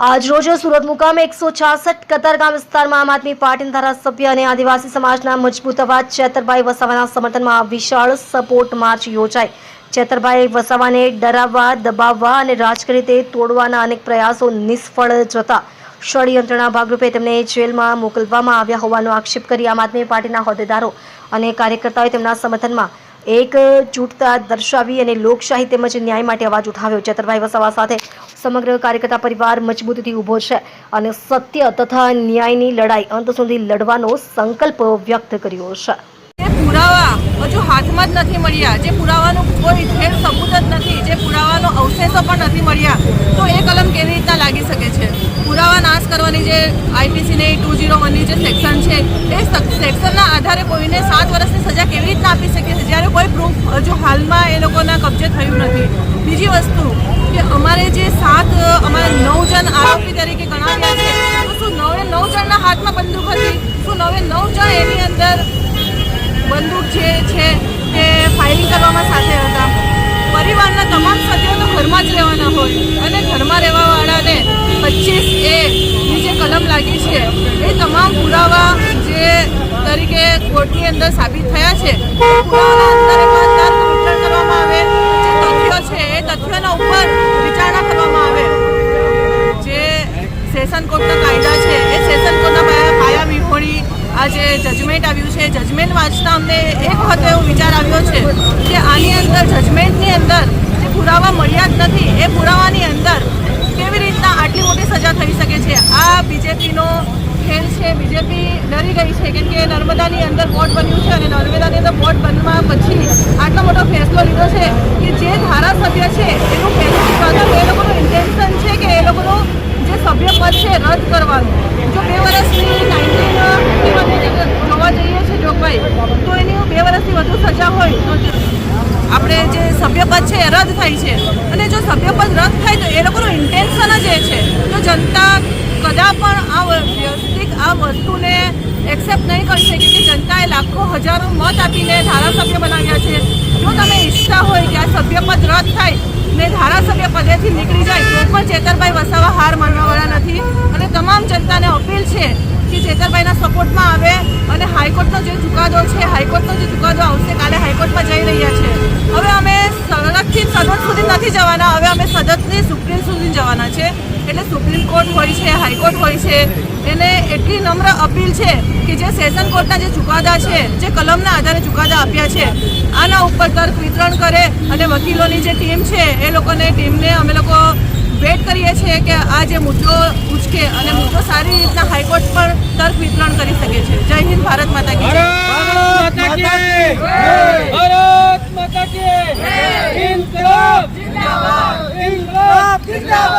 આજ રોજ સુરત મુકામે 166 કતારગામ વિસ્તારમાં આમ આદમી પાર્ટીના ધારાસભ્ય અને આદિવાસી સમાજના મજબૂત અવાજ ચેતરભાઈ વસાવાના સમર્થનમાં વિશાળ સપોર્ટ માર્ચ યોજાઈ। ચેતરભાઈ વસાવાને ડરાવવા, દબાવવા અને રાજકીય રીતે તોડવાના અનેક પ્રયાસો નિષ્ફળ જતા ષડયંત્રના ભાગરૂપે તેમને જેલમાં મોકલવામાં આવ્યા હોવાનો આક્ષેપ કરી આમ આદમી પાર્ટીના હોદ્દેદારો અને કાર્યકર્તાઓએ તેમના સમર્થનમાં એકજૂટતા દર્શાવી અને લોકશાહી તેમજ ન્યાય માટે અવાજ ઉઠાવ્યો। ચેતરભાઈ વસાવા સાથે સમગ્ર કાર્યકર્તા પરિવાર મજબૂતીથી ઊભો છે અને સત્ય તથા ન્યાયની લડાઈ અંત સુધી લડવાનો સંકલ્પ વ્યક્ત કર્યો છે। પુરાવા હજુ હાથમાં જ નથી મળ્યા, જે પુરાવાનો કોઈ ઠેર સબૂત જ નથી, જે પુરાવાનો અવશેષો પણ નથી મળ્યા, તો એ કલમ કેવી રીતના લાગી શકે છે? પુરાવા નાશ કરવાની જે આઈપીસીની 201ની જે સેક્શન છે, એ સેક્શનના આધારે કોઈને 7 વર્ષની સજા કેવી રીતના આપી શકે છે, જ્યારે કોઈ પ્રૂફ હજુ હાલમાં એ લોકોના કબજે થયું નથી। બીજી વસ્તુ કે અમારે જે અમારે 9 જણ આરોપી તરીકે ગણાવ્યા છે, તો શું 9 જણના હાથમાં બંદૂક હતી? શું 9 જણ એની અંદર બંદૂક જે છે તે ફાયરિંગ કરવામાં સાથે હતા? પરિવારના તમામ સભ્યો તો ઘરમાં જ રહેવાના હોય અને ઘરમાં રહેવાવાળાને 25A ની જે કલમ લાગી છે એ તમામ પુરાવા જે તરીકે કોર્ટની અંદર સાબિત થયા છે, પુરાવાના અંદર વિચારણા કરવામાં આવે, જે તથ્યો છે એ તથ્યોના ઉપર વિચારણા કરવામાં આવે। જે સેશન કોર્ટના કાયદા છે એ સેશન કોર્ટના પાયા વિહોણી આ જે જજમેન્ટ આવ્યું છે, જજમેન્ટ વાંચતા અમને એક વખત એવો વિચાર આવ્યો છે કે આની અંદર જજમેન્ટની અંદર જે પુરાવા મળ્યા જ નથી, એ પુરાવાની અંદર કેવી રીતના આટલી મોટી સજા થઈ શકે છે? આ બીજેપીનો ખેલ છે। બીજેપી ડરી ગઈ છે કેમ કે નર્મદાની અંદર બોર્ડ બન્યું છે અને નર્મદાની અંદર બોર્ડ બનવા પછી આટલો મોટો ફેસલો લીધો છે કે જે ધારાસભ્ય છે એનું પહેલેથી પ્રથમ એ લોકોનું ઇન્ટેન્શન છે કે એ લોકોનું જે સભ્યપદ છે રદ કરવાનું। જો 2 વર્ષની 19 જોવા જઈએ છે જોગવાઈ, તો એની 2 વર્ષથી વધુ સજા હોય તો આપણે જે સભ્યપદ છે એ રદ થાય છે, અને જો સભ્યપદ રદ થાય તો એ લોકોનું ઇન્ટેન્શન જ એ છે, તો જનતા કદાચ પણ આ વ્યવસ્થિત આ વસ્તુને એક્સેપ્ટ નહીં કરી શકે કે જનતાએ લાખો હજારો મત આપીને ધારાસભ્ય બનાવ્યા છે। જો તમે ઈચ્છતા હોય કે આ સભ્યપદ રદ થાય ને ધારાસભ્ય પદેથી નીકળી જાય, તો પણ ચેતરભાઈ વસાવા હાર માનવાવાળા નથી અને તમામ જનતાને અપીલ છે કે ચેતરભાઈના સપોર્ટમાં આવે અને હાઈકોર્ટનો જે ચુકાદો છે, હાઈકોર્ટનો જે ચુકાદો આવશે, કાલે હાઈકોર્ટમાં જઈ રહ્યા છે। હવે અમે સદનથી સદન સુધી નથી જવાના, હવે અમે સદનથી સુપ્રીમ સુધી જવાના છે। એટલે સુપ્રીમ કોર્ટ હોય છે, હાઈકોર્ટ હોય છે, એને એટલી નમ્ર અપીલ છે કે જે સેશન કોર્ટના જે ચુકાદા છે, જે કલમના આધારે ચુકાદા આપ્યા છે, આના ઉપર તર્ક વિતરણ કરે અને વકીલોની જે ટીમ છે એ ટીમને અમે લોકો વેટ કરીએ છીએ કે આ જે મુદ્દો ઉચકે અને મુદ્દો સારી રીતના હાઈકોર્ટ પર તર્ક વિતરણ કરી શકે છે। જય હિન્દ, ભારત માતા કી જય। ભારત માતા કી જય। ઇન્કલાબ જિંદાબાદ, ઇન્કલાબ જિંદાબાદ।